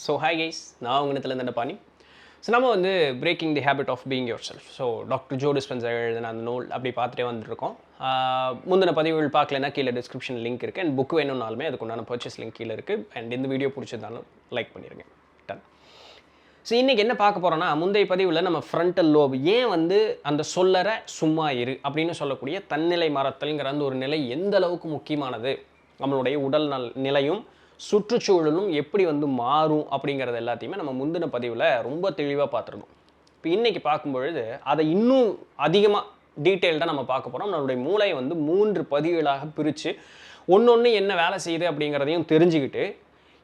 So hi guys, நான் உங்கள்கிட்ட இருந்த பாணி. ஸோ நம்ம வந்து breaking the habit of being yourself. So doctor Joe Dispenza எழுதின அந்த நூல் அப்படி பார்த்துட்டே வந்துருக்கோம். முந்தின பதிவுகள் பார்க்கலன்னா கீழே டிஸ்கிரிப்ஷன் லிங்க் இருக்குது. அண்ட் புக் வேணும்னாலுமே அதுக்குண்டான பர்ச்சேஸ் லிங்க் கீழே இருக்குது. அண்ட் இந்த வீடியோ பிடிச்சிருந்தாலும் லைக் பண்ணிடுங்க. டன். ஸோ இன்றைக்கி என்ன பார்க்க போகிறோன்னா, முந்தைய பதிவில் நம்ம ஃப்ரண்டல் லோப் ஏன் வந்து அந்த சொல்லற சும்மா இரு அப்படின்னு சொல்லக்கூடிய தன்னிலை மறத்தல்ங்கிற அந்த ஒரு நிலை எந்த அளவுக்கு முக்கியமானது, நம்மளுடைய உடல் நிலையும் சுற்றுச்சூழலும் எப்படி வந்து மாறும் அப்படிங்கிறது எல்லாத்தையுமே நம்ம முந்தின பதிவில் ரொம்ப தெளிவாக பார்த்துருந்தோம். இப்போ இன்றைக்கி பார்க்கும்பொழுது அதை இன்னும் அதிகமாக டீட்டெயில்டாக நம்ம பார்க்க போகிறோம். நம்மளுடைய மூளையை வந்து 3 பதிவுகளாக பிரித்து ஒன்று என்ன வேலை செய்யுது அப்படிங்கிறதையும் தெரிஞ்சுக்கிட்டு,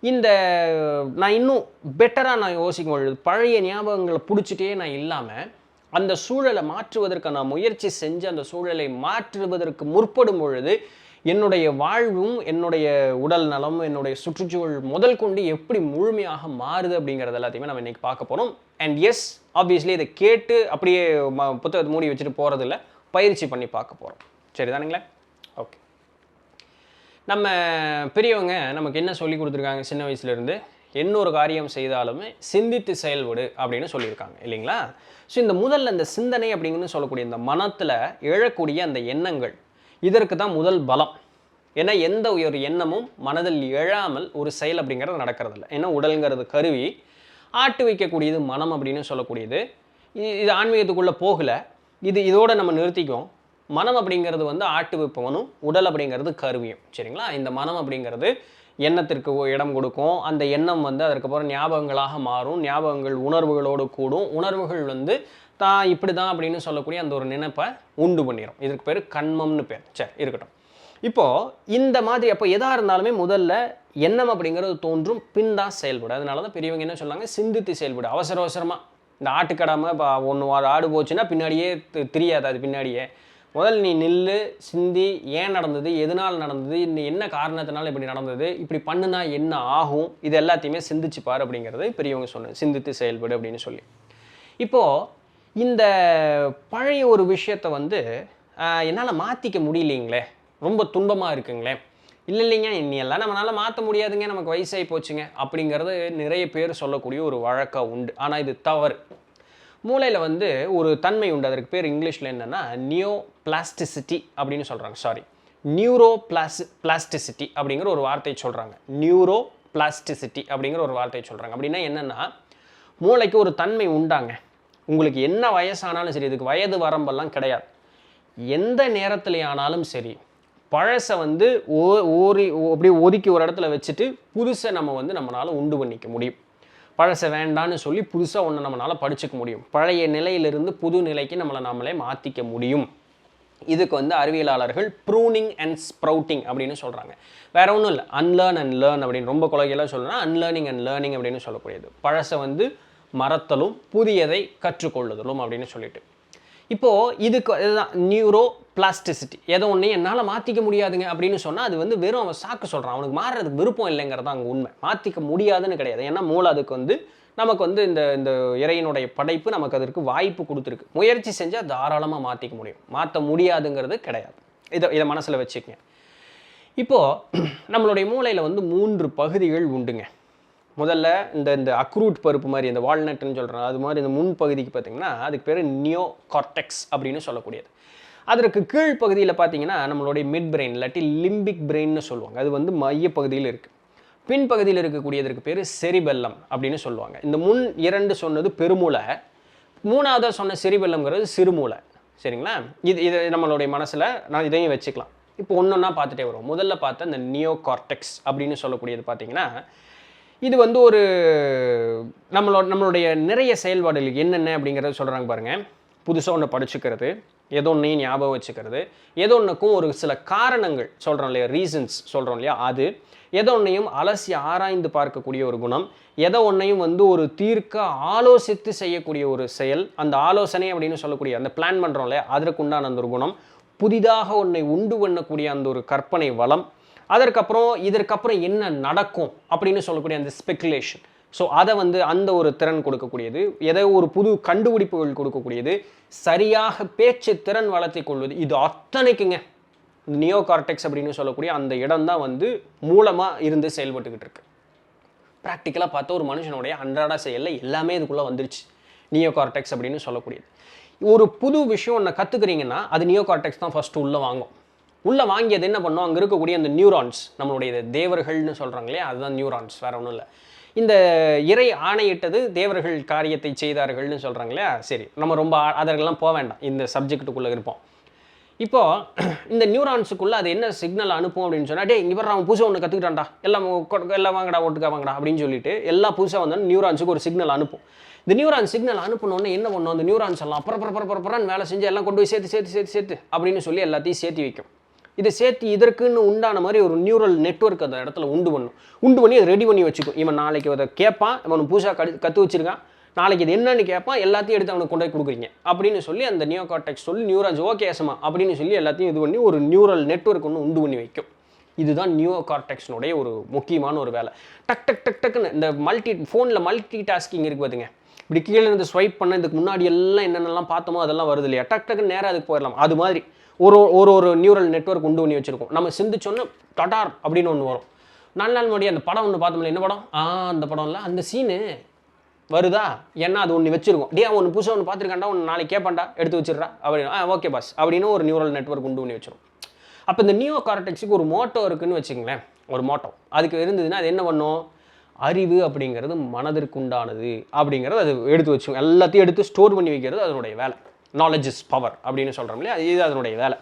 இந்த நான் இன்னும் பெட்டராக நான் யோசிக்கும் பொழுது பழைய ஞாபகங்களை பிடிச்சிட்டே நான் இல்லாமல் அந்த சூழலை மாற்றுவதற்கு நான் முயற்சி செஞ்சு அந்த சூழலை மாற்றுவதற்கு முற்படும் பொழுது என்னுடைய வாழ்வும் என்னுடைய உடல் நலம் என்னுடைய சுற்றுச்சூழல் முதல் கொண்டு எப்படி முழுமையாக மாறுது அப்படிங்கிறது எல்லாத்தையுமே நம்ம இன்றைக்கி பார்க்க போகிறோம். அண்ட் எஸ், ஆப்வியஸ்லி இதை கேட்டு அப்படியே புத்தகத்தை மூடி வச்சுட்டு போகிறதில்ல, பயிற்சி பண்ணி பார்க்க போகிறோம். சரி தானுங்களே? ஓகே. நம்ம பெரியவங்க நமக்கு என்ன சொல்லி கொடுத்துருக்காங்க சின்ன வயசுலேருந்து? என்ன ஒரு காரியம் செய்தாலுமே சிந்தித்து செயல்படு அப்படின்னு சொல்லியிருக்காங்க இல்லைங்களா? ஸோ இந்த முதல்ல இந்த சிந்தனை அப்படிங்கன்னு சொல்லக்கூடிய இந்த மனத்தில் எழக்கூடிய அந்த எண்ணங்கள், இதற்கு தான் முதல் பலம். ஏன்னா எந்த ஒரு எண்ணமும் மனதில் எழாமல் ஒரு செயல் அப்படிங்கிறது நடக்கிறதில்ல. ஏன்னா உடல்ங்கிறது கருவி, ஆட்டு வைக்கக்கூடியது மனம் அப்படின்னு சொல்லக்கூடியது. இது ஆன்மீகத்துக்குள்ளே போகலை, இதோடு நம்ம நிறுத்திக்குவோம். மனம் அப்படிங்கிறது வந்து ஆட்டு வைப்பவனும், உடல் அப்படிங்கிறது கருவியும். சரிங்களா? இந்த மனம் அப்படிங்கிறது எண்ணத்திற்கு இடம் கொடுக்கும். அந்த எண்ணம் வந்து அதுக்கப்புறம் ஞாபகங்களாக மாறும். ஞாபகங்கள் உணர்வுகளோடு கூடும். உணர்வுகள் வந்து தான் இப்படி தான் அப்படின்னு சொல்லக்கூடிய அந்த ஒரு நினைப்பை உண்டு பண்ணிடும். இதுக்கு பேர் கண்மம்னு பேர். சரி, இருக்கட்டும். இப்போது இந்த மாதிரி அப்போ எதாக இருந்தாலுமே முதல்ல எண்ணம் அப்படிங்கிறது தோன்றும், பின் தான் செயல்படும். அதனால தான் பெரியவங்க என்ன சொன்னாங்க, சிந்தித்து செயல்படு. அவசரமாக இந்த ஆட்டுக்கடாமல் இப்போ ஒன்று ஆடு போச்சுன்னா பின்னாடியே தெரியாது. அது பின்னாடியே முதல் நீ நில்லு, சிந்தி, ஏன் நடந்தது, எதனால் நடந்தது, இன்னும் என்ன காரணத்தினால இப்படி நடந்தது, இப்படி பண்ணுனா என்ன ஆகும், இது எல்லாத்தையுமே சிந்திச்சுப்பார் அப்படிங்கிறது பெரியவங்க சொன்னது, சிந்தித்து செயல்படு அப்படின்னு சொல்லி. இப்போது இந்த பழைய ஒரு விஷயத்தை வந்து என்னால் மாற்றிக்க முடியலைங்களே, ரொம்ப துன்பமாக இருக்குங்களே, இல்லைங்க இனி எல்லாம் நம்மளால் மாற்ற முடியாதுங்க, நமக்கு வயசாகி போச்சுங்க அப்படிங்கிறது நிறைய பேர் சொல்லக்கூடிய ஒரு வழக்கம் உண்டு. ஆனால் இது தவறு. மூளையில் வந்து ஒரு தன்மை உண்டு, அதற்கு பேர் இங்கிலீஷில் என்னென்னா நியோபிளாஸ்டிசிட்டி அப்படின்னு சொல்கிறாங்க. நியூரோபிளாஸ்டிசிட்டி அப்படிங்கிற ஒரு வார்த்தையை சொல்கிறாங்க. நியூரோபிளாஸ்டிசிட்டி அப்படிங்கிற ஒரு வார்த்தையை சொல்கிறாங்க. அப்படின்னா என்னென்னா, மூளைக்கு ஒரு தன்மை உண்டாங்க. உங்களுக்கு என்ன வயசானாலும் சரி, இதுக்கு வயது வரம்பெல்லாம் கிடையாது. எந்த நேரத்தில் ஆனாலும் சரி, பழசை வந்து அப்படியே ஒதுக்கி ஒரு இடத்துல வச்சுட்டு புதுசை நம்ம வந்து நம்மளால் உண்டு பண்ணிக்க முடியும். பழசை வேண்டான்னு சொல்லி புதுசாக ஒன்று நம்மளால் படிச்சுக்க முடியும். பழைய நிலையிலிருந்து புது நிலைக்கு நம்மளே மாற்றிக்க முடியும். இதுக்கு வந்து அறிவியலாளர்கள் ப்ரூனிங் அண்ட் ஸ்ப்ரவுட்டிங் அப்படின்னு சொல்கிறாங்க. வேற ஒன்றும் இல்லை, அன்லேர்ன் அண்ட் லேர்ன் அப்படின்னு ரொம்ப கொலைகளாக சொல்லணும்னா அன்லேர்னிங் அண்ட் லேர்னிங் அப்படின்னு சொல்லக்கூடியது. பழசை வந்து மறத்தலும் புதியதை கற்றுக்கொள்ளுதலும் அப்படின்னு சொல்லிட்டு. இப்போது இதுக்கு இதுதான் நியூரோ பிளாஸ்டிசிட்டி. எதோ ஒன்று என்னால் மாற்றிக்க முடியாதுங்க அப்படின்னு சொன்னால் அது வந்து வெறும் அவன் சாக்கு சொல்கிறான், அவனுக்கு மாறுறதுக்கு விருப்பம் இல்லைங்கிறது அங்கே உண்மை. மாற்றிக்க முடியாதுன்னு கிடையாது. ஏன்னா மூளை அதுக்கு வந்து நமக்கு வந்து இந்த இறையினுடைய படைப்பு நமக்கு அதற்கு வாய்ப்பு கொடுத்துருக்கு. முயற்சி செஞ்சால் தாராளமாக மாற்றிக்க முடியும். மாற்ற முடியாதுங்கிறது கிடையாது. இதை மனசில் வச்சுக்கங்க. இப்போது நம்மளுடைய மூளையில் வந்து 3 பகுதிகள் உண்டுங்க. முதல்ல இந்த அக்ரூட் பருப்பு மாதிரி, இந்த வால்நட்டுன்னு சொல்கிறோம், அது மாதிரி இந்த முன்பகுதிக்கு பார்த்திங்கன்னா அதுக்கு பேர் நியோ கார்டெக்ஸ் அப்படின்னு சொல்லக்கூடியது. அதற்கு கீழ்ப்பகுதியில் பார்த்திங்கன்னா நம்மளுடைய மிட் பிரெயின் இல்லாட்டி லிம்பிக் பிரெயின்னு சொல்லுவாங்க. அது வந்து மையப்பகுதியில் இருக்குது. பின்பகுதியில் இருக்கக்கூடியதற்கு பேர் செரிபெல்லம் அப்படின்னு சொல்லுவாங்க. இந்த முன் 2 சொன்னது பெருமூளை, 3ஆவதாக சொன்ன செரிபெல்லம்ங்கிறது சிறுமூளை. சரிங்களா? இது நம்மளுடைய மனசில் நான் இதையும் வச்சுக்கலாம். இப்போ ஒன்றா பார்த்துட்டே வரும். முதல்ல பார்த்த இந்த நியோ கார்டெக்ஸ் அப்படின்னு சொல்லக்கூடியது பார்த்திங்கன்னா, இது வந்து ஒரு நம்மளுடைய நிறைய செயல்பாடுகள் என்னென்ன அப்படிங்கிறத சொல்கிறாங்க பாருங்கள். புதுசாக ஒன்று படிச்சுக்கிறது, ஏதோ ஒன்றையும் ஞாபகம் வச்சுக்கிறது, ஏதோ ஒன்றுக்கும் ஒரு சில காரணங்கள் சொல்கிறோம் இல்லையா, ரீசன்ஸ் சொல்கிறோம் இல்லையா, அது ஏதோ ஒன்றையும் அலசி ஆராய்ந்து பார்க்கக்கூடிய ஒரு குணம், எதோ ஒன்றையும் வந்து ஒரு தீர்க்க ஆலோசித்து செய்யக்கூடிய ஒரு செயல், அந்த ஆலோசனை அப்படின்னு சொல்லக்கூடிய அந்த பிளான் பண்ணுறோம் இல்லையா, அதற்குண்டான அந்த ஒரு குணம், புதிதாக ஒன்றை உண்டு பண்ணக்கூடிய அந்த ஒரு கற்பனை வளம், இதற்கப்புறம் என்ன நடக்கும் அப்படின்னு சொல்லக்கூடிய அந்த ஸ்பெகுலேஷன். ஸோ அதை வந்து அந்த ஒரு திறன் கொடுக்கக்கூடியது, ஏதோ ஒரு புது கண்டுபிடிப்புகள் கொடுக்கக்கூடியது, சரியாக பேச்சு திறன் வளர்த்தி கொள்வது, இது அத்தனைக்குங்க நியோ கார்டெக்ஸ் அப்படின்னு சொல்லக்கூடிய அந்த இடம் தான் வந்து மூலமாக இருந்து செயல்பட்டுக்கிட்டு இருக்கு. ப்ராக்டிக்கலாக பார்த்தா ஒரு மனுஷனுடைய அன்றாட செயலில் எல்லாமே இதுக்குள்ளே வந்துருச்சு. நியோ கார்டெக்ஸ் அப்படின்னு சொல்லக்கூடியது. ஒரு புது விஷயம் ஒன்று கற்றுக்குறீங்கன்னா அது நியோ கார்டெக்ஸ் தான் ஃபஸ்ட்டு உள்ளே வாங்கும். உள்ளே வாங்கி அது என்ன பண்ணும், அங்கே இருக்கக்கூடிய அந்த நியூரான்ஸ், நம்மளுடைய தேவர்கள்னு சொல்கிறாங்க இல்லையா, அதுதான் நியூரான்ஸ், வேறு ஒன்றும் இல்லை. இந்த இறை ஆணையிட்டது தேவர்கள் காரியத்தை செய்தார்கள்னு சொல்கிறாங்க இல்லையா. சரி, நம்ம ரொம்ப அதற்கெல்லாம் போக வேண்டாம், இந்த சப்ஜெக்ட்டுக்குள்ளே இருப்போம். இப்போது இந்த நியூரான்ஸுக்குள்ளே அது என்ன சிக்னல் அனுப்பும் அப்படின்னு சொன்னால், டே இங்கே வர அவன் புதுசாக ஒன்று கற்றுக்கிட்டான்டா, எல்லாம் வாங்கடா ஒட்டுக்கா வாங்கடா அப்படின்னு சொல்லிட்டு எல்லா புதுசாக வந்தாலும் நியூரான்ஸுக்கு ஒரு சிக்னல் அனுப்பும். இந்த நியூரான் சிக்னல் அனுப்பினோடனே என்ன பண்ணும், அந்த நியூரான்ஸ் எல்லாம் பரப்பரன்னு வேலை செஞ்சு எல்லாம் கொண்டு போய் சேர்த்து அப்படின்னு சொல்லி எல்லாத்தையும் சேர்த்து வைக்கும். இதை சேர்த்து இதற்குன்னு உண்டான மாதிரி ஒரு நியூரல் நெட்வொர்க் அந்த இடத்துல உண்டு பண்ணி அதை ரெடி பண்ணி வச்சுக்கும். இவன் நாளைக்கு அதை கேட்பான், இவன் புதுசாக கற்று வச்சிருக்கான், நாளைக்கு இது என்னன்னு கேட்பான், எல்லாத்தையும் எடுத்து அவனுக்கு கொண்டு போய் கொடுக்குறீங்க அப்படின்னு சொல்லி அந்த நியோ கார்டெக்ஸ் சொல்லி நியூரான்ஸ் ஓகே ஏசமா அப்படின்னு சொல்லி எல்லாத்தையும் இது பண்ணி ஒரு நியூரல் நெட்வொர்க் ஒன்று உண்டு பண்ணி வைக்கும். இதுதான் நியோ கார்டெக்ஸ்னுடைய ஒரு முக்கியமான ஒரு வேலை. டக்குன்னு இந்த ஃபோனில் மல்டி டாஸ்கிங் இருக்குது பார்த்துங்க. இப்படி கீழே இருந்து ஸ்வைப் பண்ண இதுக்கு முன்னாடி எல்லாம் என்னென்னலாம் பார்த்தோமோ அதெல்லாம் வருது இல்லையா, டக்குன்னு நேராக அதுக்கு போயிடலாம். அது மாதிரி ஒரு நியூரல் நெட்வொர்க் உண்டு பண்ணி வச்சுருக்கோம். நம்ம சிந்திச்சோன்னா டடார் அப்படின்னு ஒன்று வரும். 4 நாள் முன்னாடி அந்த படம் ஒன்று பார்த்தோம்ல, என்ன படம், அந்த படம்ல அந்த சீனு வருதா, ஏன்னா அது ஒன்று வச்சிருக்கோம். டே அவன் ஒன்று புதுசாக ஒன்று பார்த்துருக்காண்டா, ஒன்று நாளைக்கு கேட்பாண்டா, எடுத்து வச்சிடுறா அப்படின்னு, ஓகே பாஸ் அப்படின்னு ஒரு நியூரல் நெட்வொர்க் உண்டு பண்ணி வச்சிரும். அப்போ இந்த நியோ கார்டெக்ஸுக்கு ஒரு மோட்டோ இருக்குன்னு வச்சுங்களேன், ஒரு மோட்டோ அதுக்கு இருந்ததுன்னா அது என்ன பண்ணும், அறிவு அப்படிங்கிறது மனதிற்கு உண்டானது அப்படிங்கிறது அது எடுத்து வச்சு எல்லாத்தையும் எடுத்து ஸ்டோர் பண்ணி வைக்கிறது அதனுடைய வேலை. நாலேஜ் இஸ் பவர் அப்படின்னு சொல்கிறோம் இல்லையா, இது அதனுடைய வேலை.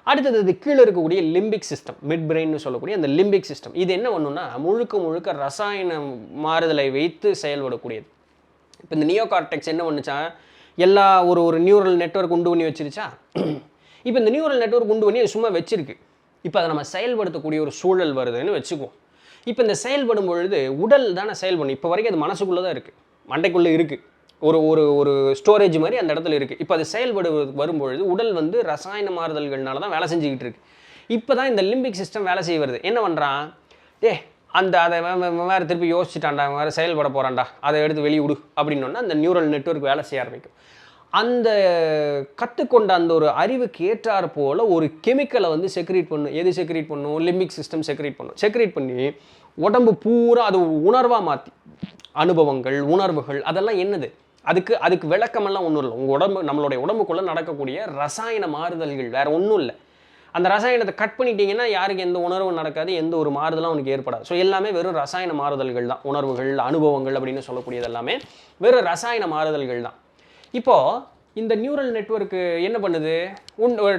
அடுத்தது இது கீழே இருக்கக்கூடிய லிம்பிக் சிஸ்டம், மிட் பிரெயின்னு சொல்லக்கூடிய அந்த லிம்பிக் சிஸ்டம், இது என்ன பண்ணுன்னா முழுக்க ரசாயன மாறுதலை வைத்து செயல்படக்கூடியது. இப்போ இந்த நியோ கார்டெக்ஸ் என்ன பண்ணுச்சா, எல்லா ஒரு நியூரல் நெட்வொர்க் உண்டு பண்ணி வச்சிருச்சா. இப்போ இந்த நியூரல் நெட்வொர்க் உண்டு பண்ணி சும்மா வச்சிருக்கு. இப்போ அதை நம்ம செயல்படுத்தக்கூடிய ஒரு சூழல் வருதுன்னு வச்சுக்குவோம். இப்போ இந்த செயல்படும் பொழுது உடல் தானே செயல்படும். இப்போ வரைக்கும் அது மனசுக்குள்ளே தான் இருக்குது, மண்டைக்குள்ளே இருக்குது, ஒரு ஸ்டோரேஜ் மாதிரி அந்த இடத்துல இருக்குது. இப்போ அது வரும்பொழுது உடல் வந்து ரசாயன மாறுதல்கள்னால தான் வேலை செஞ்சுக்கிட்டு இருக்குது. இப்போ தான் இந்த லிம்பிக் சிஸ்டம் வேலை செய்ய வருது. என்ன பண்ணுறான், அதை வேறு திருப்பி யோசிச்சுட்டான்டா, வேறு செயல்பட போகிறான்டா, அதை எடுத்து வெளியே விடு அப்படின்னோன்னா அந்த நியூரல் நெட்வொர்க் வேலை செய்ய ஆரம்பிக்கும். அந்த கற்றுக்கொண்ட அந்த ஒரு அறிவுக்கு ஏற்றாறு போல் ஒரு கெமிக்கலை வந்து செக்ரேட் பண்ணும். எது செக்ரேட் பண்ணும், லிம்பிக் சிஸ்டம் செக்ரேட் பண்ணி உடம்பு பூரா அது உணர்வாக மாற்றி, அனுபவங்கள் உணர்வுகள் அதெல்லாம் என்னது, அதுக்கு விளக்கமெல்லாம் ஒன்றும் இல்லை. உங்கள் நம்மளுடைய உடம்புக்குள்ளே நடக்கக்கூடிய ரசாயன மாறுதல்கள் வேறு ஒன்றும் இல்லை. அந்த ரசாயனத்தை கட் பண்ணிட்டீங்கன்னா யாருக்கு எந்த உணர்வும் நடக்காது, எந்த ஒரு மாறுதலும் அவனுக்கு ஏற்படாது. ஸோ எல்லாமே வெறும் ரசாயன மாறுதல்கள் தான். உணர்வுகள் அனுபவங்கள் அப்படின்னு சொல்லக்கூடியது எல்லாமே வெறும் ரசாயன மாறுதல்கள் தான். இப்போது இந்த நியூரல் நெட்வொர்க்கு என்ன பண்ணுது,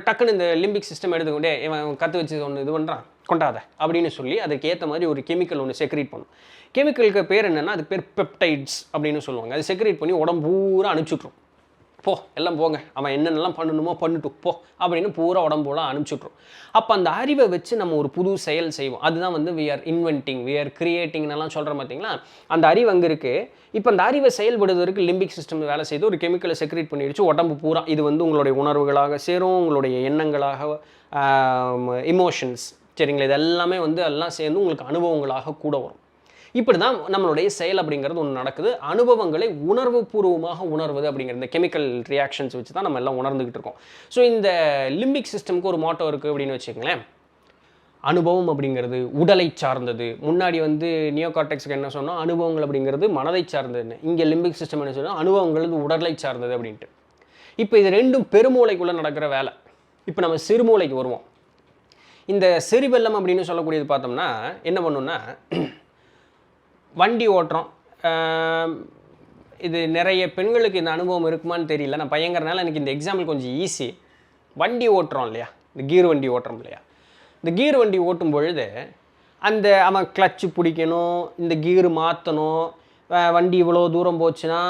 டக்குன்னு இந்த லிம்பிக் சிஸ்டம் எடுத்துக்கொண்டே இவன் கற்று வச்சு ஒன்று இது பண்ணுறான் கொண்டாத அப்படின்னு சொல்லி அதுக்கு ஏற்ற மாதிரி ஒரு கெமிக்கல் ஒன்று செக்ரேட் பண்ணும். கெமிக்கலுக்கு பேர் என்னென்னா, அது பேர் பெப்டைட்ஸ் அப்படின்னு சொல்லுவாங்க. அது செக்ரேட் பண்ணி உடம்பு பூரா அனுப்பிச்சுட்ரும். போ எல்லாம் போங்க, அவன் என்னென்னலாம் பண்ணணுமோ பண்ணிட்டு போ அப்படின்னு பூரா உடம்போலாம் அனுப்பிச்சுட்ரும். அப்போ அந்த அறிவை வச்சு நம்ம ஒரு புது செயல் செய்வோம். அதுதான் வந்து we are inventing, we are கிரியேட்டிங்னெல்லாம் சொல்கிறோம் பார்த்தீங்களா. அந்த அறிவு அங்கே இருக்குது. இப்போ அந்த அறிவை செயல்படுவதற்கு லிம்பிக் சிஸ்டம் வேலை செய்து ஒரு கெமிக்கலை செக்ரேட் பண்ணிடுச்சு உடம்பு பூரா. இது வந்து உங்களுடைய உணர்வுகளாக சேரும், உங்களுடைய எண்ணங்களாக, இமோஷன்ஸ், சரிங்களா, இது எல்லாமே வந்து எல்லாம் சேர்ந்து உங்களுக்கு அனுபவங்களாக கூட வரும். இப்படி தான் நம்மளுடைய செயல் அப்படிங்கிறது ஒன்று நடக்குது. அனுபவங்களை உணர்வு பூர்வமாக உணர்வது அப்படிங்கிற இந்த கெமிக்கல் ரியாக்ஷன்ஸ் வச்சு தான் நம்ம எல்லாம் உணர்ந்துக்கிட்டு இருக்கோம். ஸோ இந்த லிம்பிக் சிஸ்டம்க்கு ஒரு மோட்டோ இருக்குது அப்படின்னு வச்சுக்கங்களேன். அனுபவம் அப்படிங்கிறது உடலை சார்ந்தது. முன்னாடி வந்து நியோ கார்டெக்ஸுக்கு என்ன சொன்னோம், அனுபவங்கள் அப்படிங்கிறது மனதை சார்ந்ததுன்னு. இங்கே லிம்பிக் சிஸ்டம் என்ன சொன்னால் அனுபவங்கள் உடலை சார்ந்தது அப்படின்ட்டு. இப்போ இது ரெண்டும் பெருமூளைக்குள்ளே நடக்கிற வேலை. இப்போ நம்ம சிறுமூளைக்கு வருவோம். இந்த செரிபெல்லம் அப்படின்னு சொல்லக்கூடியது பார்த்தோம்னா என்ன பண்ணுன்னா, வண்டி ஓட்டுறோம். இது நிறைய பெண்களுக்கு இந்த அனுபவம் இருக்குமான்னு தெரியல, நான் பையங்கிறனால எனக்கு இந்த எக்ஸாம்பிள் கொஞ்சம் ஈஸி. வண்டி ஓட்டுறோம் இல்லையா, இந்த கீர் வண்டி ஓட்டுறோம் இல்லையா, இந்த கீர் வண்டி ஓட்டும் பொழுது அவன் கிளச்சு பிடிக்கணும், இந்த கீரு மாற்றணும். வண்டி இவ்வளோ தூரம் போச்சுன்னா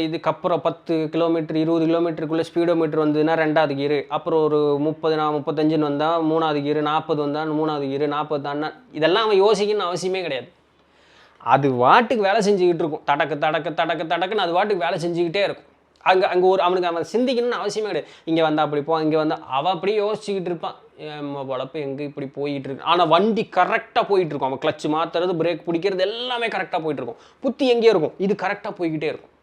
இதுக்கு அப்புறம் 10 கிலோமீட்டர் 20 கிலோமீட்டருக்குள்ளே ஸ்பீடோமீட்டர் வந்ததுன்னா 2வது கீரு, அப்புறம் ஒரு 35 வந்தால் 3வது கீரு, 40 வந்தால் 3வது கீரு, 40 தான்னா இதெல்லாம் அவன் யோசிக்கணும்னு அவசியமே கிடையாது. அது வாட்டுக்கு வேலை செஞ்சுக்கிட்டு இருக்கும். தடக்குன்னு அது வாட்டுக்கு வேலை செஞ்சுக்கிட்டே இருக்கும். அங்கே அவன் சிந்திக்கணும்னு அவசியமே கிடையாது. இங்கே வந்தால் அப்படி போ, இங்கே வந்தால் அவன் அப்படியே யோசிச்சுக்கிட்டு இருப்பான், வளர்ப்பு எங்கே இப்படி போயிட்டு இருக்கு. ஆனால் வண்டி கரெக்டாக போயிட்டு இருக்கும். அவன் கிளச்சு மாற்றுறது, பிரேக் பிடிக்கிறது எல்லாமே கரெக்டாக போயிட்டு இருக்கும். புத்தி எங்கேயே இருக்கும், இது கரெக்டாக போய்கிட்டே இருக்கும்.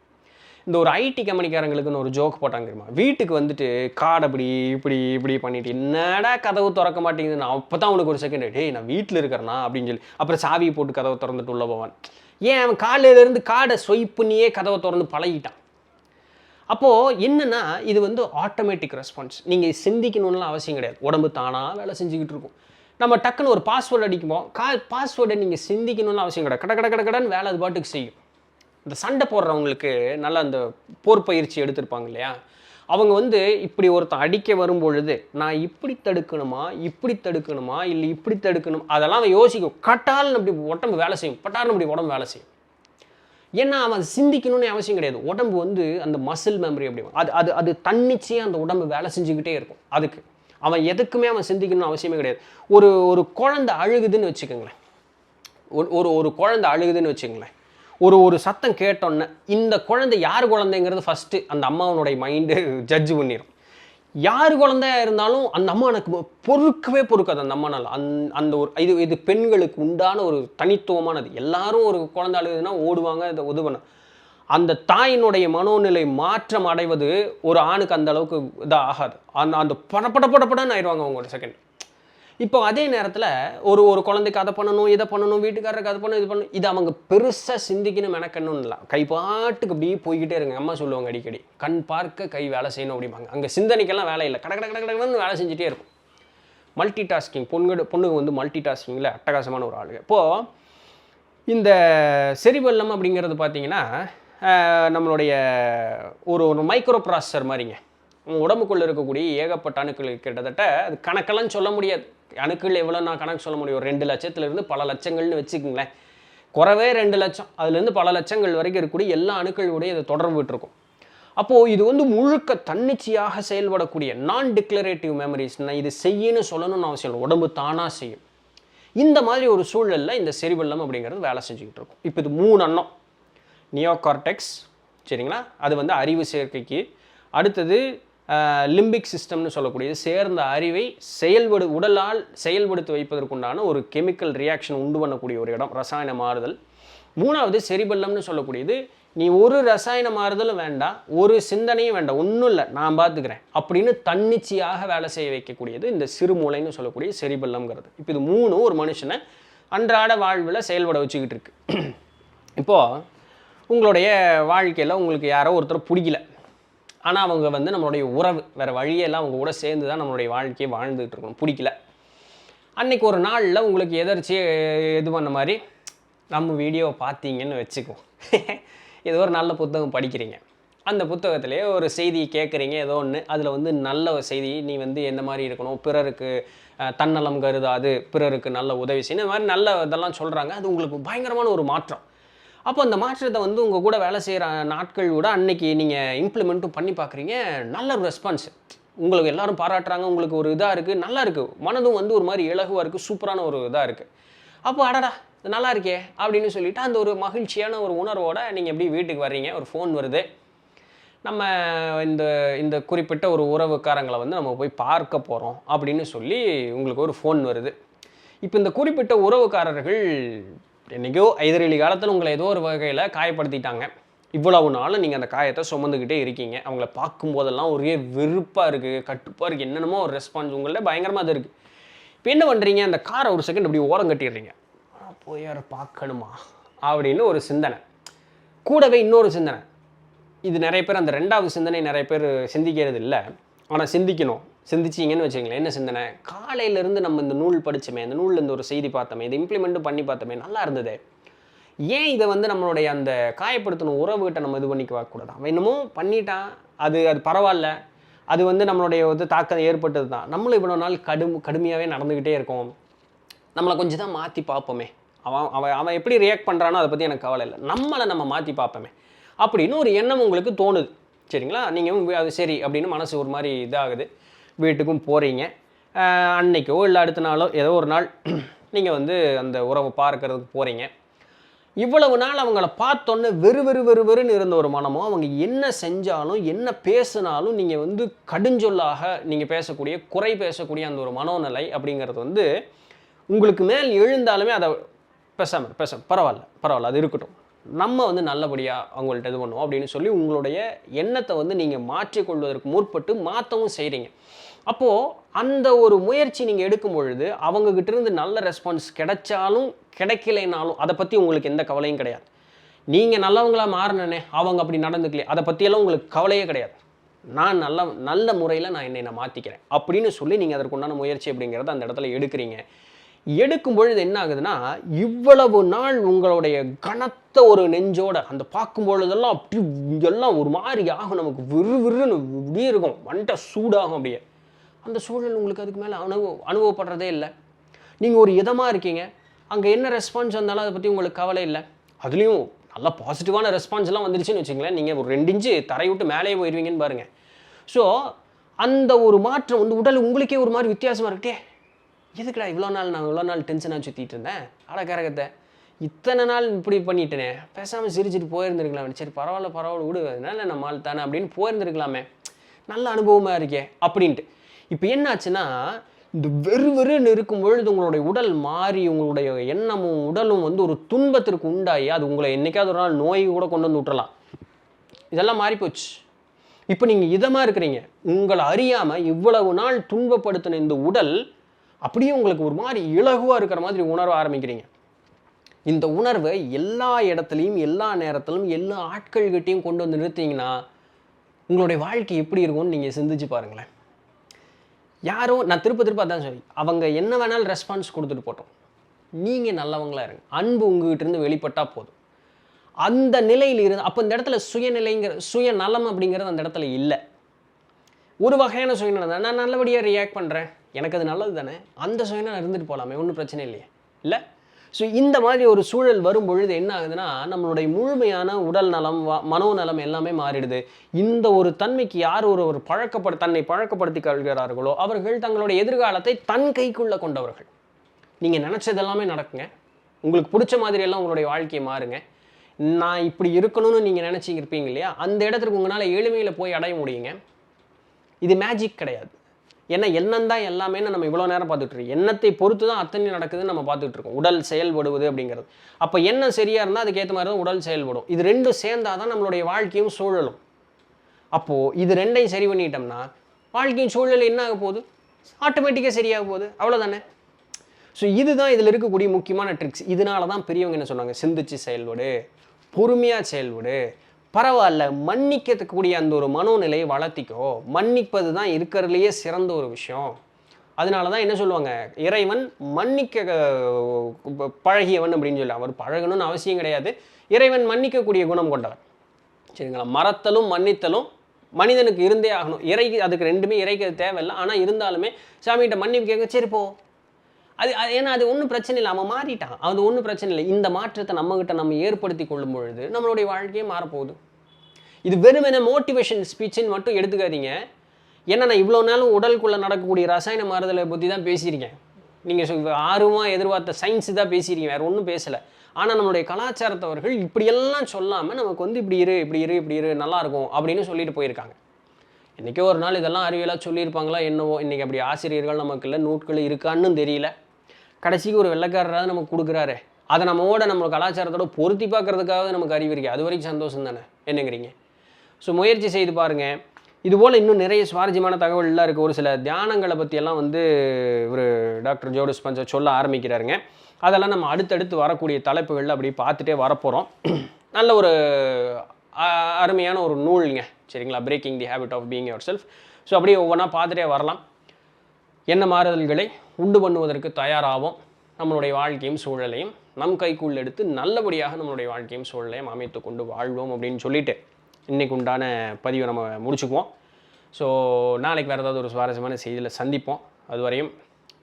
இந்த ஒரு ஐடி கம்பெனிக்காரங்களுக்குன்னு ஒரு ஜோக் போட்டாங்க தெரியுமா, வீட்டுக்கு வந்துட்டு கார்டு இப்படி பண்ணிட்டு என்னடா கதவு திறக்க மாட்டேங்குது, நான் அப்போ தான் உனக்கு ஒரு செகண்ட், டேய் நான் வீட்டில் இருக்கிறேன்னா அப்படின்னு சொல்லி அப்புறம் சாவியை போட்டு கதவை திறந்துட்டு உள்ள போவான். ஏன் அவன் காலையிலேருந்து காடை ஸ்வைப் பண்ணியே கதவை திறந்து பழகிட்டான். அப்போது என்னென்னா இது வந்து ஆட்டோமேட்டிக் ரெஸ்பான்ஸ். நீங்கள் சிந்திக்கணும்லாம் அவசியம் கிடையாது. உடம்பு தானாக வேலை செஞ்சுக்கிட்டு இருக்கும். நம்ம டக்குன்னு ஒரு பாஸ்வேர்டு அடிக்கும்போது பாஸ்வேர்டை நீங்கள் சிந்திக்கணும்னு அவசியம் கிடையாது. கடன் வேலை அது பாட்டுக்கு செய்யும். இந்த சண்டை போடுறவங்களுக்கு நல்லா அந்த போர் பயிற்சி எடுத்திருப்பாங்க இல்லையா, அவங்க வந்து இப்படி ஒருத்தன் அடிக்க வரும்பொழுது நான் இப்படி தடுக்கணுமா இல்லை இப்படி தடுக்கணுமா அதெல்லாம் அவன் யோசிக்கும். கட்டால்னு அப்படி உடம்பு வேலை செய்யும், பட்டால்னு அப்படி உடம்பு வேலை செய்யும். ஏன்னா அவன் சிந்திக்கணும்னு அவசியம் கிடையாது. உடம்பு வந்து அந்த மசில் மெமரி அப்படி அது தன்னிச்சையாக அந்த உடம்பு வேலை செஞ்சுக்கிட்டே இருக்கும். அதுக்கு அவன் எதுக்குமே அவன் சிந்திக்கணும்னு அவசியமே கிடையாது. ஒரு குழந்தை அழுகுதுன்னு வச்சுக்கோங்களேன், ஒரு குழந்தை அழுகுதுன்னு வச்சுக்கோங்களேன், ஒரு சத்தம் கேட்டோன்னே இந்த குழந்தை யார் குழந்தைங்கிறது ஃபஸ்ட்டு அந்த அம்மாவனுடைய மைண்டு ஜட்ஜ் பண்ணிடும். யார் குழந்தையா இருந்தாலும் அந்த அம்மா எனக்கு பொறுக்காது. அந்த அம்மானால் அந்த ஒரு இது பெண்களுக்கு உண்டான ஒரு தனித்துவமானது. எல்லாரும் ஒரு குழந்தை அழுகுதுன்னா ஓடுவாங்க, இதை உதவன. அந்த தாயினுடைய மனோநிலை மாற்றம் அடைவது ஒரு ஆணுக்கு அந்த அளவுக்கு இதாக ஆகாது. அந்த படப்படன்னு ஆயிடுவாங்க அவங்க ஒரு செகண்ட். இப்போ அதே நேரத்தில் ஒரு குழந்தைக்கு அதை பண்ணணும், இதை பண்ணணும், வீட்டுக்காரருக்கு அதை பண்ணணும், இது பண்ணணும், இது அவங்க பெருசாக சிந்திக்கணும் மெனக்கணும் இல்லை. கைப்பாட்டுக்கு அப்படியே போய்கிட்டே இருங்க. அம்மா சொல்லுவாங்க அடிக்கடி, கண் பார்க்க கை வேலை செய்யணும் அப்படிம்பாங்க. அங்கே சிந்தனைக்கெல்லாம் வேலை இல்லை, கடன்னு வேலை செஞ்சுட்டே இருக்கும். மல்டி டாஸ்கிங், பொண்ணுங்க வந்து மல்டி டாஸ்கிங்கில் அட்டகாசமான ஒரு ஆளுங்க. இப்போது இந்த செரிபெல்லம் அப்படிங்கிறது பார்த்தீங்கன்னா நம்மளுடைய ஒரு மைக்ரோ ப்ராசஸர் மாதிரிங்க. உடம்புக்குள்ளே இருக்கக்கூடிய ஏகப்பட்ட அணுக்கள் கிட்டத்தட்ட அது கணக்கெல்லாம் சொல்ல முடியாது. அணுக்கள் எவ்வளோ நான் கணக்கு சொல்ல முடியும். 2 லட்சத்துலேருந்து பல லட்சங்கள்னு வச்சுக்கோங்களேன். குறவே 2 லட்சம், அதுலேருந்து பல லட்சங்கள் வரைக்கும் இருக்கக்கூடிய எல்லா அணுக்களுடைய இதை தொடர்பு விட்டுருக்கும். அப்போது இது வந்து முழுக்க தன்னிச்சையாக செயல்படக்கூடிய நான் டிக்ளரேட்டிவ் மெமரிஸ்னால் இது செய்யணும்னு சொல்லணும்னு அவசியம் இல்லை, உடம்பு தானாக செய்யும். இந்த மாதிரி ஒரு சூழலில் இந்த செரிபெல்லம் அப்படிங்கிறது வேலை செஞ்சுக்கிட்டு இருக்கும். இப்போ இது 3 அன்னம். நியோகார்டெக்ஸ், சரிங்களா, அது வந்து அறிவு சேர்க்கைக்கு. அடுத்தது லிம்பிக் சிஸ்டம்னு சொல்லக்கூடியது சேர்ந்த அறிவை உடலால் செயல்படுத்தி வைப்பதற்குண்டான ஒரு கெமிக்கல் ரியாக்ஷன் உண்டு பண்ணக்கூடிய ஒரு இடம், ரசாயன மாறுதல். 3வது செரிபெல்லம்னு சொல்லக்கூடியது நீ ஒரு ரசாயன மாறுதலும் வேண்டாம், ஒரு சிந்தனையும் வேண்டாம், ஒன்றும் இல்லை நான் பார்த்துக்கிறேன் அப்படின்னு தன்னிச்சையாக வேலை செய்ய வைக்கக்கூடியது இந்த சிறுமூளைன்னு சொல்லக்கூடிய செரிபெல்லம்ங்கிறது. இப்போ இது 3 ஒரு மனுஷனை அன்றாட வாழ்வில் செயல்பட வச்சுக்கிட்டு இருக்கு. இப்போது உங்களுடைய வாழ்க்கையில் உங்களுக்கு யாரோ ஒருத்தர் பிடிக்கல, ஆனால் அவங்க வந்து நம்மளுடைய உறவு, வேறு வழியெல்லாம் அவங்க கூட சேர்ந்து தான் நம்மளுடைய வாழ்க்கையை வாழ்ந்துகிட்டு இருக்கணும். பிடிக்கல, அன்றைக்கி ஒரு நாளில் உங்களுக்கு எதர்ச்சி இது பண்ண மாதிரி நம்ம வீடியோவை பார்த்தீங்கன்னு வச்சுக்கோ. ஏதோ ஒரு நல்ல புத்தகம் படிக்கிறீங்க, அந்த புத்தகத்திலே ஒரு செய்தியை கேட்குறீங்க, ஏதோ ஒன்று, அதில் வந்து நல்ல ஒரு செய்தி, நீ வந்து எந்த மாதிரி இருக்கணும், பிறருக்கு தன்னலம் கருதாது, பிறருக்கு நல்ல உதவி செய்யணும், இந்த மாதிரி நல்ல இதெல்லாம் சொல்கிறாங்க. அது உங்களுக்கு பயங்கரமான ஒரு மாற்றம். அப்போ அந்த மாற்றத்தை வந்து உங்கள் கூட வேலை செய்கிற நாட்கள் கூட அன்றைக்கி நீங்கள் இம்ப்ளிமெண்ட்டும் பண்ணி பார்க்குறீங்க, நல்ல ஒரு ரெஸ்பான்ஸ், உங்களுக்கு எல்லோரும் பாராட்டுறாங்க, உங்களுக்கு ஒரு இதாக இருக்குது, நல்லா இருக்குது, மனதும் வந்து ஒரு மாதிரி இலகுவாக இருக்குது, சூப்பரான ஒரு இதாக இருக்குது. அப்போ அடடா நல்லா இருக்கே அப்படின்னு சொல்லிவிட்டு அந்த ஒரு மகிழ்ச்சியான ஒரு உணர்வோடு நீங்கள் எப்படி வீட்டுக்கு வர்றீங்க, ஒரு ஃபோன் வருது, நம்ம இந்த குறிப்பிட்ட ஒரு உறவுக்காரங்களை வந்து நம்ம போய் பார்க்க போகிறோம் அப்படின்னு சொல்லி உங்களுக்கு ஒரு ஃபோன் வருது. இப்போ இந்த குறிப்பிட்ட உறவுக்காரர்கள் என்றைக்கோ எதிரெலி காலத்தில் உங்களை ஏதோ ஒரு வகையில் காயப்படுத்திட்டாங்க. இவ்வளவு நாளும் நீங்கள் அந்த காயத்தை சுமந்துக்கிட்டே இருக்கீங்க. அவங்கள பார்க்கும்போதெல்லாம் ஒரே வெறுப்பாக இருக்குது, கட்டுப்பாக இருக்குது, என்னென்னமோ ஒரு ரெஸ்பான்ஸ் உங்கள்ட்ட பயங்கரமாக அது இருக்குது. இப்போ என்ன பண்ணுறீங்க, அந்த காரை ஒரு செகண்ட் அப்படி ஓரம் கட்டிடுறீங்க, போய் யாரை பார்க்கணுமா அப்படின்னு ஒரு சிந்தனை. கூடவே இன்னொரு சிந்தனை, இது நிறைய பேர் அந்த 2வது சிந்தனை நிறைய பேர் சிந்திக்கிறது இல்லை, ஆனால் சிந்திக்கணும். சிந்திச்சிங்கன்னு வச்சுங்களேன், என்ன சிந்தனை, காலையிலேருந்து நம்ம இந்த நூல் படித்தோமே, அந்த நூலில் இந்த ஒரு செய்தி பார்த்தோமே, இதை இம்ப்ளிமெண்ட்டும் பண்ணி பார்த்தோமே, நல்லா இருந்தது, ஏன் இதை வந்து நம்மளுடைய அந்த காயப்படுத்தின உறவுகிட்ட நம்ம இது பண்ணிக்க கூடாது, அவன் என்னமோ பண்ணிட்டான், அது பரவாயில்ல, அது வந்து நம்மளுடைய வந்து தாக்கம் ஏற்பட்டது தான், நம்மளும் இவ்வளோ நாள் கடுமையாகவே நடந்துக்கிட்டே இருக்கோம், நம்மளை கொஞ்சம் தான் மாற்றி பார்ப்போமே, அவன் எப்படி ரியாக்ட் பண்ணுறானோ அதை பற்றி எனக்கு கவலை இல்லை, நம்மளை நம்ம மாற்றி பார்ப்போமே அப்படின்னு ஒரு எண்ணம் உங்களுக்கு தோணுது. சரிங்களா, நீங்கள் அது சரி அப்படின்னு மனசு ஒரு மாதிரி இதாகுது. வீட்டுக்கும் போகிறீங்க, அன்னைக்கோ இல்லை அடுத்த நாளோ ஏதோ ஒரு நாள் நீங்கள் வந்து அந்த உறவை பார்க்கறதுக்கு போகிறீங்க. இவ்வளவு நாள் அவங்கள பார்த்தோன்னே வெறுன்னு இருந்த ஒரு மனமோ, அவங்க என்ன செஞ்சாலும் என்ன பேசினாலும் நீங்கள் வந்து கடுஞ்சொல்லாக நீங்கள் பேசக்கூடிய, குறை பேசக்கூடிய அந்த ஒரு மனோநிலை அப்படிங்கிறது வந்து உங்களுக்கு மேல் எழுந்தாலுமே அதை பேசாமல் பரவாயில்ல அது இருக்கட்டும், நம்ம வந்து நல்லபடியாக அவங்கள்ட்ட இது பண்ணுவோம் அப்படின்னு சொல்லி உங்களுடைய எண்ணத்தை வந்து நீங்கள் மாற்றிக்கொள்வதற்கு முற்பட்டு மாற்றவும் செய்கிறீங்க. அப்போது அந்த ஒரு முயற்சி நீங்கள் எடுக்கும் பொழுது அவங்ககிட்ட இருந்து நல்ல ரெஸ்பான்ஸ் கிடைச்சாலும் கிடைக்கலைனாலும் அதை பற்றி உங்களுக்கு எந்த கவலையும் கிடையாது. நீங்கள் நல்லவங்களா மாறினே அவங்க அப்படி நடந்துக்கலையே அதை பற்றியெல்லாம் உங்களுக்கு கவலையே கிடையாது. நான் நல்ல முறையில் நான் என்னை மாற்றிக்கிறேன் அப்படின்னு சொல்லி நீங்கள் அதற்குண்டான முயற்சி அப்படிங்கிறத அந்த இடத்துல எடுக்கிறீங்க. எடுக்கும் பொழுது என்ன ஆகுதுன்னா, இவ்வளவு நாள் உங்களுடைய கனத்த ஒரு நெஞ்சோட அந்த பார்க்கும் பொழுதெல்லாம் அப்படி எல்லாம் ஒரு மாதிரி ஆகும், நமக்கு விறுவிறுன்னு இப்படியே இருக்கும், வந்துட்ட சூடாகும் அப்படியே. அந்த சூழல் உங்களுக்கு அதுக்கு மேலே அனுபவப்படுறதே இல்லை. நீங்கள் ஒரு இதமாக இருக்கீங்க, அங்கே என்ன ரெஸ்பான்ஸ் வந்தாலும் அதை பற்றி உங்களுக்கு கவலை இல்லை. அதுலேயும் நல்லா பாசிட்டிவான ரெஸ்பான்ஸ்லாம் வந்துருச்சுன்னு வச்சுங்களேன், நீங்கள் ஒரு 2 இன்ச்சு தரையை விட்டு மேலேயே போயிடுவீங்கன்னு பாருங்கள். ஸோ அந்த ஒரு மாற்றம் வந்து உடல் உங்களுக்கே ஒரு மாதிரி வித்தியாசமாக இருக்கே. எதுக்குடா இவ்வளோ நாள் டென்ஷனாக சுற்றிட்டு இருந்தேன், கரகத்தை இத்தனை நாள் இப்படி பண்ணிட்டேனே, பேசாமல் சிரிச்சுட்டு போயிருந்துருக்கலாமே, சரி பரவாயில்ல விடு, அதனால நம்ம ஆள் தானே அப்படின்னு போயிருந்துருக்கலாமே, நல்ல அனுபவமாக இருக்கே அப்படின்ட்டு. இப்போ என்னாச்சுன்னா, இந்த வெறுன்னு இருக்கும் பொழுது உங்களுடைய உடல் மாறி உங்களுடைய எண்ணமும் உடலும் வந்து ஒரு துன்பத்திற்கு உண்டாகி அது உங்களை என்றைக்காவது ஒரு நாள் நோய் கூட கொண்டு வந்து விட்டுறலாம். இதெல்லாம் மாறி போச்சு. இப்போ நீங்கள் இதமாக இருக்கிறீங்க, உங்களை அறியாமல் இவ்வளவு நாள் துன்பப்படுத்தின இந்த உடல் அப்படியே உங்களுக்கு ஒரு மாதிரி இலகுவாக இருக்கிற மாதிரி உணர ஆரம்பிக்கிறீங்க. இந்த உணர்வை எல்லா இடத்துலையும் எல்லா நேரத்திலும் எல்லா ஆட்கள்கிட்டையும் கொண்டு வந்து நிறுத்திங்கன்னா உங்களுடைய வாழ்க்கை எப்படி இருக்கும்னு நீங்கள் சிந்திச்சு பாருங்களேன். யாரோ நான் திருப்ப அதான் சொல்லி அவங்க என்ன வேணாலும் ரெஸ்பான்ஸ் கொடுத்துட்டு போட்டோம், நீங்கள் நல்லவங்களாக இருங்க, அன்பு உங்ககிட்ட இருந்து வெளிப்பட்டால் போதும். அந்த நிலையில் இருந்து அப்போ இந்த இடத்துல சுயநலம் அப்படிங்கிறது அந்த இடத்துல இல்லை. ஒரு வகையான சுயநலம் தான், நான் நல்லபடியாக ரியாக்ட் பண்ணுறேன், எனக்கு அது நல்லது தானே, அந்த சுயநலம் இருந்துட்டு போகலாமே, ஒன்றும் பிரச்சனை இல்லையே இல்லை. ஸோ இந்த மாதிரி ஒரு சூழல் வரும் பொழுது என்ன ஆகுதுன்னா, நம்மளுடைய முழுமையான உடல் நலம் மனோநலம் எல்லாமே மாறிடுது. இந்த ஒரு தன்மைக்கு யார் ஒரு தன்னை பழக்கப்படுத்தி கொள்கிறார்களோ அவர்கள் தங்களுடைய எதிர்காலத்தை தன் கைக்குள்ளே கொண்டவர்கள். நீங்கள் நினச்சது எல்லாமே நடக்குங்க, உங்களுக்கு பிடிச்ச மாதிரியெல்லாம் உங்களுடைய வாழ்க்கையை மாறுங்க. நான் இப்படி இருக்கணும்னு நீங்கள் நினச்சிருப்பீங்க இல்லையா, அந்த இடத்துக்கு உங்களால் எளிமையில் போய் அடைய முடியுங்க. இது மேஜிக் கிடையாது. ஏன்னா எண்ணம் தான் எல்லாமே நம்ம இவ்வளோ நேரம் பார்த்துட்டு இருக்கோம். எண்ணத்தை பொறுத்து தான் அத்தனை நடக்குதுன்னு நம்ம பார்த்துட்டு இருக்கோம். உடல் செயல்படுவது அப்படிங்கிறது. அப்போ எண்ணம் சரியாக இருந்தால் அதுக்கேற்ற மாதிரி தான் உடல் செயல்படும். இது ரெண்டும் சேர்ந்தால் தான் நம்மளுடைய வாழ்க்கையும் சூழலும். அப்போது இது ரெண்டையும் சரி பண்ணிட்டோம்னா வாழ்க்கையின் சூழல் என்ன ஆக போகுது, ஆட்டோமேட்டிக்காக சரியாக போகுது, அவ்வளோதானே. ஸோ இதுதான் இதில் இருக்கக்கூடிய முக்கியமான ட்ரிக்ஸ். இதனால தான் பெரியவங்க என்ன சொன்னாங்க, சிந்திச்சு செயல்படு, பொறுமையாக செயல்படு, பரவாயில்ல மன்னிக்கக்கூடிய அந்த ஒரு மனோநிலையை வளர்த்திக்கோ, மன்னிப்பது தான் இருக்கிறதுலையே சிறந்த ஒரு விஷயம். அதனால தான் என்ன சொல்லுவாங்க, இறைவன் மன்னிக்க பழகியவன் அப்படின்னு சொல்லி. அவர் பழகணும்னு அவசியம் கிடையாது, இறைவன் மன்னிக்கக்கூடிய குணம் கொண்டவன். சரிங்களா. மறத்தலும் மன்னித்தலும் மனிதனுக்கு இருந்தே ஆகணும். அதுக்கு ரெண்டுமே இறைக்கு தேவையில்லை. ஆனால் இருந்தாலுமே சாமிகிட்ட மன்னிப்பு கேட்க, சரி போ, அது ஏன்னா அது ஒன்றும் பிரச்சனை இல்லை, அவன் மாறிட்டான், அது ஒன்றும் பிரச்சனை இல்லை. இந்த மாற்றத்தை நம்மகிட்ட நம்ம ஏற்படுத்தி கொள்ளும் பொழுது நம்மளுடைய வாழ்க்கையே மாறப்போகுது. இது வெறுமென மோட்டிவேஷன் ஸ்பீச்சுன்னு மட்டும் எடுத்துக்காதீங்க. ஏன்னா நான் இவ்வளோ நாளும் உடலுக்குள்ளே நடக்கக்கூடிய ரசாயன மாறுதலை பற்றி தான் பேசியிருக்கேன். நீங்கள் ஆர்வமாக எதிர்பார்த்த சயின்ஸு தான் பேசியிருக்கீங்க, வேறு ஒன்றும் பேசலை. ஆனால் நம்மளுடைய கலாச்சாரத்தவர்கள் இப்படியெல்லாம் சொல்லாமல் நமக்கு வந்து இப்படி இரு நல்லாயிருக்கும் அப்படின்னு சொல்லிட்டு போயிருக்காங்க. இன்றைக்கே ஒரு நாள் இதெல்லாம் அறிவியலாக சொல்லியிருப்பாங்களா என்னவோ. இன்றைக்கி அப்படி ஆசிரியர்கள் நமக்கு இல்லை, நோட்கள் இருக்கான்னு தெரியல. கடைசிக்கு ஒரு வெள்ளைக்காரராக நமக்கு கொடுக்குறாரு, அதை நம்ம கலாச்சாரத்தோட பொருத்தி பார்க்குறதுக்காக நமக்கு அறிவு இருக்கு, அது வரைக்கும் சந்தோஷம் தானே, என்னங்கிறீங்க. ஸோ முயற்சி செய்து பாருங்கள். இதுபோல் இன்னும் நிறைய சுவாரஸ்யமான தகவல்லாம் இருக்குது. ஒரு சில தியானங்களை பற்றியெல்லாம் வந்து ஒரு டாக்டர் ஜோ டிஸ்பென்சா சொல்ல ஆரம்பிக்கிறாருங்க. அதெல்லாம் நம்ம அடுத்தடுத்து வரக்கூடிய தலைப்புகளில் அப்படி பார்த்துட்டே வரப்போகிறோம். நல்ல ஒரு அருமையான ஒரு நூல்ங்க, சரிங்களா, breaking the habit of being yourself. So அப்படியே ஒவ்வொன்றா பார்த்துட்டே வரலாம். என்ன மாறுதல்களை உண்டு பண்ணுவதற்கு தயாராகும், நம்மளுடைய வாழ்க்கையும் சூழலையும் நம் கைக்குள் எடுத்து நல்லபடியாக நம்மளுடைய வாழ்க்கையும் சூழலையும் அமைத்து கொண்டு வாழ்வோம் அப்படின்னு சொல்லிட்டு இன்றைக்கு உண்டான பதிவை நம்ம முடிச்சுக்குவோம். ஸோ நாளைக்கு வேறு ஏதாவது ஒரு சுவாரஸ்யமான செய்தியில் சந்திப்போம். அதுவரையும்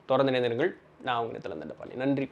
தொடர்ந்து இணைந்தீர்கள். நான் உங்கள் இடத்துல நன்றி.